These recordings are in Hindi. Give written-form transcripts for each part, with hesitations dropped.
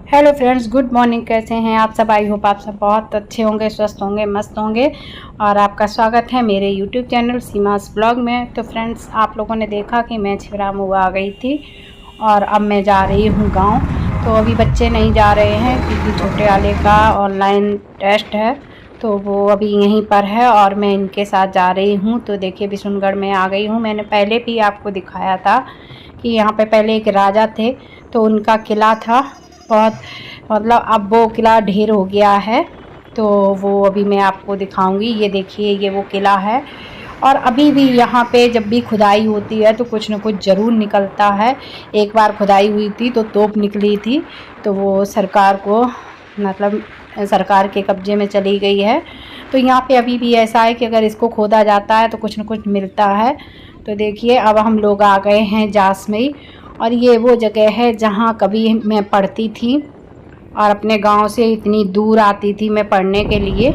Hello friends, good morning. कैसे हैं आप सब? आई होप आप सब बहुत अच्छे होंगे, स्वस्थ होंगे, मस्त होंगे। और आपका स्वागत है मेरे यूट्यूब चैनल सीमास ब्लॉग में। तो फ्रेंड्स, आप लोगों ने देखा कि मैं छिबरामऊ आ गई थी और अब मैं जा रही हूँ गांव। तो अभी बच्चे नहीं जा रहे हैं क्योंकि छोटे वाले का ऑनलाइन टेस्ट है, तो वो अभी यहीं पर है और मैं इनके साथ जा रही हूँ। तो देखिए, बिशुनगढ़ में आ गई हूँ। मैंने पहले भी आपको दिखाया था कि यहाँ पे पहले एक राजा थे, तो उनका किला था बहुत, मतलब अब वो किला ढेर हो गया है। तो वो अभी मैं आपको दिखाऊंगी। ये देखिए, ये वो किला है। और अभी भी यहाँ पे जब भी खुदाई होती है तो कुछ न कुछ ज़रूर निकलता है। एक बार खुदाई हुई थी तो तोप निकली थी, तो वो सरकार को, मतलब सरकार के कब्जे में चली गई है। तो यहाँ पे अभी भी ऐसा है कि अगर इसको खोदा जाता है तो कुछ न कुछ मिलता है। तो देखिए, अब हम लोग आ गए हैं जासमई, और ये वो जगह है जहाँ कभी मैं पढ़ती थी और अपने गांव से इतनी दूर आती थी मैं पढ़ने के लिए।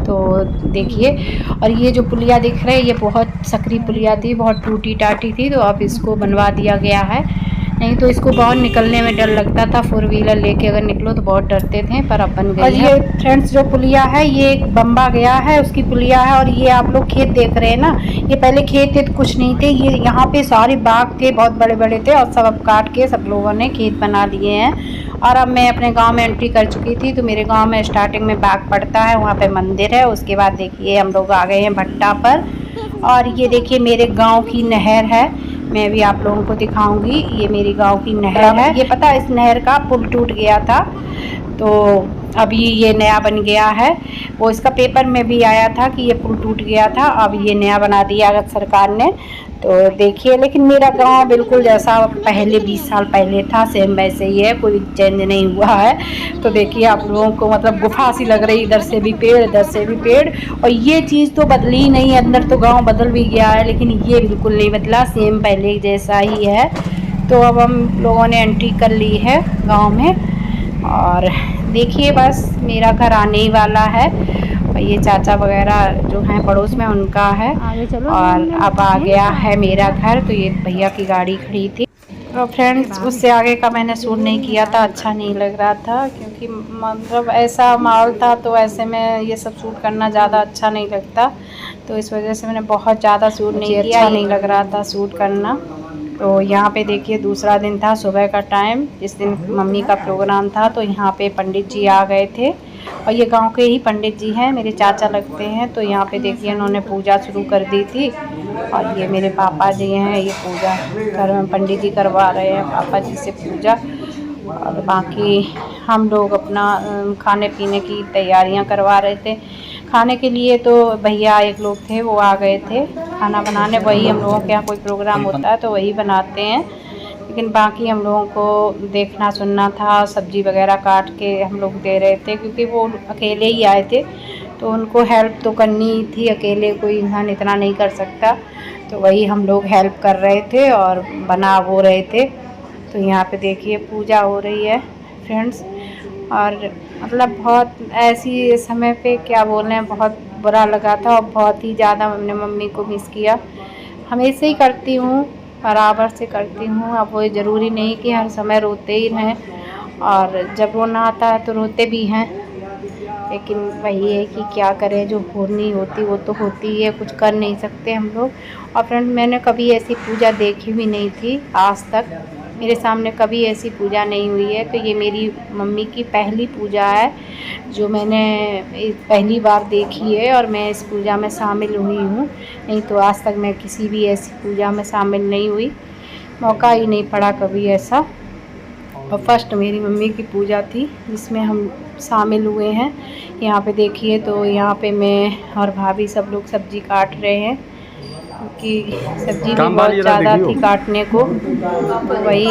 तो देखिए, और ये जो पुलिया दिख रहा है, ये बहुत सकरी पुलिया थी, बहुत टूटी टाटी थी, तो अब इसको बनवा दिया गया है। नहीं तो इसको बहुत निकलने में डर लगता था, 4 व्हीलर लेके अगर निकलो तो बहुत डरते थे, पर अब बन गई है। और ये फ्रेंड्स, जो पुलिया है ये एक बम्बा गया है उसकी पुलिया है। और ये आप लोग खेत देख रहे हैं ना, ये पहले खेत थे तो कुछ नहीं थे, ये यहाँ पे सारे बाग थे, बहुत बड़े बड़े थे, और सब अब काट के सब लोगों ने खेत बना लिए हैं। और अब मैं अपने गांव में एंट्री कर चुकी थी। तो मेरे गांव में स्टार्टिंग में बाग पड़ता है, वहाँ पे मंदिर है। उसके बाद देखिए हम लोग आ गए हैं भट्टा पर। और ये देखिए, मेरे गांव की नहर है, मैं भी आप लोगों को दिखाऊंगी। ये मेरी गांव की नहर है। ये पता, इस नहर का पुल टूट गया था, तो अभी ये नया बन गया है। वो इसका पेपर में भी आया था कि ये पुल टूट गया था, अब ये नया बना दिया सरकार ने। तो देखिए, लेकिन मेरा गांव बिल्कुल जैसा पहले 20 साल पहले था सेम वैसे ही है, कोई चेंज नहीं हुआ है। तो देखिए आप लोगों को, मतलब गुफा सी लग रही, इधर से भी पेड़ इधर से भी पेड़। और ये चीज़ तो बदली ही नहीं, अंदर तो गांव बदल भी गया है, लेकिन ये बिल्कुल नहीं बदला, सेम पहले जैसा ही है। तो अब हम लोगों ने एंट्री कर ली है गाँव में। और देखिए, बस मेरा घर आने ही वाला है। और ये चाचा वगैरह जो हैं पड़ोस में, उनका है। और अब आ गया है मेरा घर। तो ये भैया की गाड़ी खड़ी थी। तो फ्रेंड्स, उससे आगे का मैंने शूट नहीं किया था, अच्छा नहीं लग रहा था, क्योंकि मतलब ऐसा माहौल था, तो ऐसे में ये सब शूट करना ज़्यादा अच्छा नहीं लगता। तो इस वजह से मैंने बहुत ज़्यादा शूट नहीं किया, अच्छा नहीं लग रहा था शूट करना। तो यहाँ पे देखिए, दूसरा दिन था, सुबह का टाइम, जिस दिन मम्मी का प्रोग्राम था। तो यहाँ पे पंडित जी आ गए थे, और ये गांव के ही पंडित जी हैं, मेरे चाचा लगते हैं। तो यहाँ पे देखिए, इन्होंने पूजा शुरू कर दी थी। और ये मेरे पापा जी हैं, ये पूजा पंडित जी करवा रहे हैं पापा जी से पूजा। और बाकी हम लोग अपना खाने पीने की तैयारियां करवा रहे थे। खाने के लिए तो भैया एक लोग थे, वो आ गए थे खाना बनाने। वही हम लोगों के यहाँ कोई प्रोग्राम होता है तो वही बनाते हैं, लेकिन बाकी हम लोगों को देखना सुनना था। सब्ज़ी वगैरह काट के हम लोग दे रहे थे, क्योंकि वो अकेले ही आए थे, तो उनको हेल्प तो करनी थी, अकेले कोई इंसान इतना नहीं कर सकता। तो वही हम लोग हेल्प कर रहे थे और बना वो रहे थे। तो यहाँ पे देखिए, पूजा हो रही है फ्रेंड्स। और मतलब बहुत ऐसी समय पे क्या बोलें, बहुत बुरा लगा था, और बहुत ही ज़्यादा मैंने मम्मी को मिस किया। हमेशा ही करती हूँ, बराबर से करती हूँ। अब वो ज़रूरी नहीं कि हर समय रोते ही रहें, और जब रोना आता है तो रोते भी हैं, लेकिन वही है कि क्या करें, जो होनी होती वो तो होती है, कुछ कर नहीं सकते हम लोग। और फ्रेंड, मैंने कभी ऐसी पूजा देखी भी नहीं थी आज तक, मेरे सामने कभी ऐसी पूजा नहीं हुई है। तो ये मेरी मम्मी की पहली पूजा है जो मैंने पहली बार देखी है, और मैं इस पूजा में शामिल हुई हूँ। नहीं तो आज तक मैं किसी भी ऐसी पूजा में शामिल नहीं हुई, मौका ही नहीं पड़ा कभी ऐसा। और फर्स्ट मेरी मम्मी की पूजा थी जिसमें हम शामिल हुए हैं। यहाँ पे देखिए, तो यहाँ पे मैं और भाभी सब लोग सब्ज़ी काट रहे हैं, क्योंकि सब्ज़ी भी बहुत ज़्यादा थी काटने को। तो वही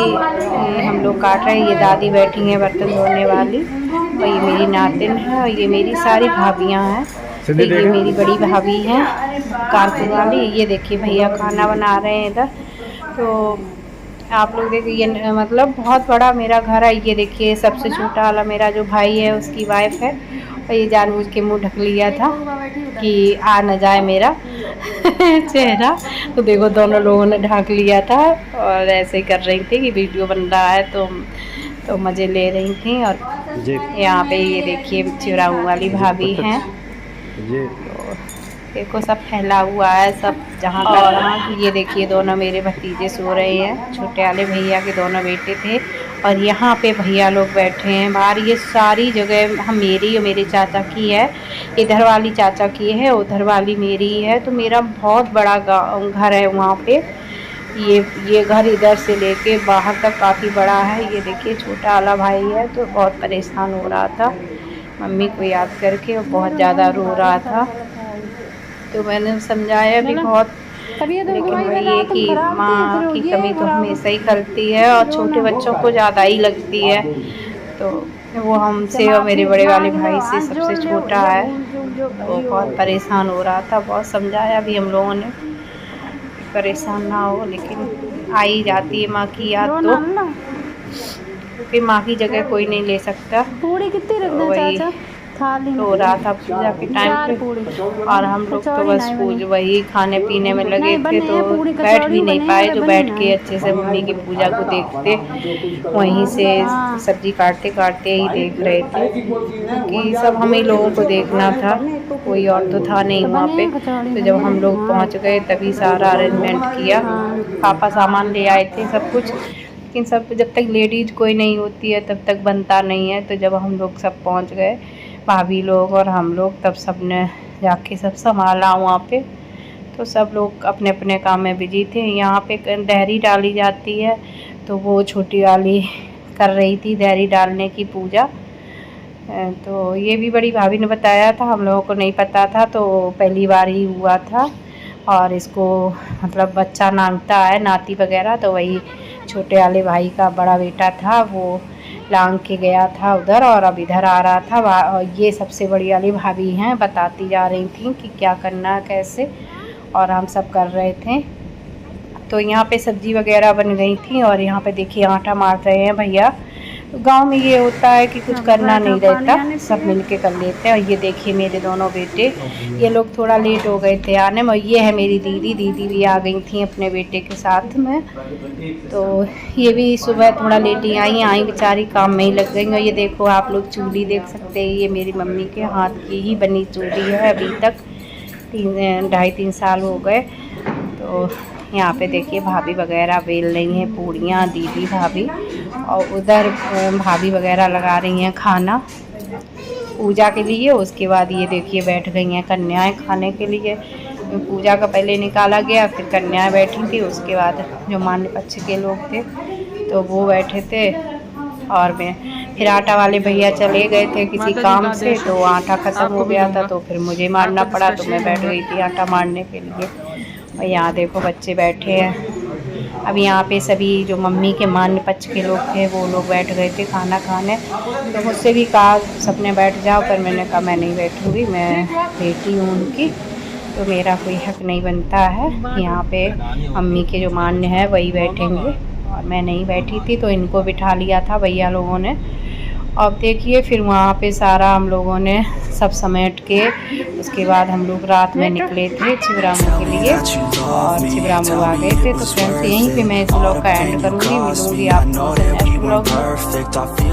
हम लोग काट रहे हैं। ये दादी बैठी हैं बर्तन धोने वाली, और ये मेरी नातिन है, और ये मेरी सारी भाभियाँ हैं। तो ये मेरी बड़ी भाभी हैं कानपुर वाली। ये देखिए, भैया खाना बना रहे हैं इधर। तो आप लोग देखिए, ये मतलब बहुत बड़ा मेरा घर है। ये देखिए, सबसे छोटा वाला मेरा जो भाई है उसकी वाइफ है, और ये जानबूझ के मुंह ढक लिया था कि आ न जाए मेरा चेहरा। तो देखो, दोनों लोगों ने ढक लिया था, और ऐसे ही कर रही थी कि वीडियो बन रहा है, तो तो मज़े ले रही थी। और यहाँ पे ये देखिए चिवराऊ वाली भाभी हैं, तो देखो सब फैला हुआ है सब जहाँ का वहाँ। ये देखिए दोनों मेरे भतीजे सो रहे हैं, छोटे वाले भैया के दोनों बेटे थे। और यहाँ पे भैया लोग बैठे हैं बाहर। ये सारी जगह हम मेरी और मेरे चाचा की है, इधर वाली चाचा की है, उधर वाली मेरी है। तो मेरा बहुत बड़ा घर है वहाँ पे। ये घर इधर से लेके बाहर तक काफ़ी बड़ा है। ये देखिए छोटा वाला भाई है तो बहुत परेशान हो रहा था मम्मी को याद करके, और बहुत ज़्यादा रो रहा था। तो मैंने समझाया भी बहुत, लेकिन वही है कि माँ की कमी तो हमेशा ही खलती है और छोटे बच्चों को ज़्यादा ही लगती है। तो वो हमसे और मेरे बड़े वाले भाई से सबसे छोटा है, वो बहुत परेशान हो रहा था। बहुत समझाया भी हम लोगों ने, परेशान ना हो, लेकिन आ ही जाती है माँ की याद तो, क्योंकि माँ की जगह कोई नहीं ले सकता। तो वही रो रहा था पूजा के टाइम पे, और हम लोग तो बस वही खाने पीने में लगे थे, तो बैठ भी नहीं पाए जो बैठ के अच्छे से मम्मी की पूजा को देखते। वहीं से सब्जी काटते काटते ही देख रहे थे, क्योंकि सब हम ही लोगों को देखना था, कोई और तो था नहीं वहाँ पे। तो जब हम लोग पहुँच गए तभी सारा अरेंजमेंट किया, पापा सामान ले आए थे सब कुछ, लेकिन सब जब तक लेडीज़ कोई नहीं होती है तब तक बनता नहीं है। तो जब हम लोग सब पहुँच गए, भाभी लोग और हम लोग, तब सब ने जाके सब संभाला वहाँ पे। तो सब लोग अपने अपने काम में बिजी थे। यहाँ पे देहरी डाली जाती है, तो वो छोटी वाली कर रही थी देहरी डालने की पूजा। तो ये भी बड़ी भाभी ने बताया था, हम लोगों को नहीं पता था, तो पहली बार ही हुआ था। और इसको मतलब बच्चा नांगता है, नाती वगैरह, तो वही छोटे वाले भाई का बड़ा बेटा था, वो लांग के गया था उधर, और अब इधर आ रहा था। और ये सबसे बड़ी वाली भाभी हैं, बताती जा रही थी कि क्या करना कैसे, और हम सब कर रहे थे। तो यहाँ पे सब्जी वगैरह बन गई थी, और यहाँ पे देखिए आटा मार रहे हैं भैया। गांव में ये होता है कि कुछ करना नहीं रहता, सब मिलके कर लेते हैं। और ये देखिए मेरे दोनों बेटे, ये लोग थोड़ा लेट हो गए थे आने में। ये है मेरी दीदी भी आ गई थी अपने बेटे के साथ में। तो ये भी सुबह थोड़ा लेट ही आई बेचारी, काम में ही लग गई। और ये देखो आप लोग चूड़ी देख सकते हैं, ये मेरी मम्मी के हाथ की ही बनी चूड़ी है, अभी तक 2.5-3 साल हो गए। तो यहाँ पे देखिए भाभी वगैरह बेल रही हैं पूड़ियाँ, दीदी भाभी, और उधर भाभी वगैरह लगा रही हैं खाना पूजा के लिए। उसके बाद ये देखिए बैठ गई हैं कन्याएं खाने के लिए। पूजा का पहले निकाला गया, फिर कन्याएं बैठी थी, उसके बाद जो मान्य पक्ष के लोग थे तो वो बैठे थे। और मैं फिर आटा वाले भैया चले गए थे किसी काम से, तो आटा ख़त्म हो गया था, तो फिर मुझे मारना पड़ा, तो मैं बैठ गई थी आटा मारने के लिए। और यहाँ देखो बच्चे बैठे हैं। अब यहाँ पे सभी जो मम्मी के मान्य पक्ष के लोग थे वो लोग बैठ गए थे खाना खाने। तो मुझसे भी कहा सबने बैठ जाओ, पर मैंने कहा मैं नहीं बैठूँगी, मैं बेटी हूँ उनकी, तो मेरा कोई हक नहीं बनता है। यहाँ पे मम्मी के जो मान्य है वही बैठेंगे, और मैं नहीं बैठी थी, तो इनको बिठा लिया था भैया लोगों ने। अब देखिए फिर वहाँ पे सारा हम लोगों ने सब समेट के, उसके बाद हम लोग रात में निकले थे छिबरामऊ के लिए, और छिबरामऊ आ गए थे। तो फ्रेंड्स यहीं पे मैं इस ब्लॉग का एंड करूँगी, मिलूँगी आपको नेक्स्ट ब्लॉग में।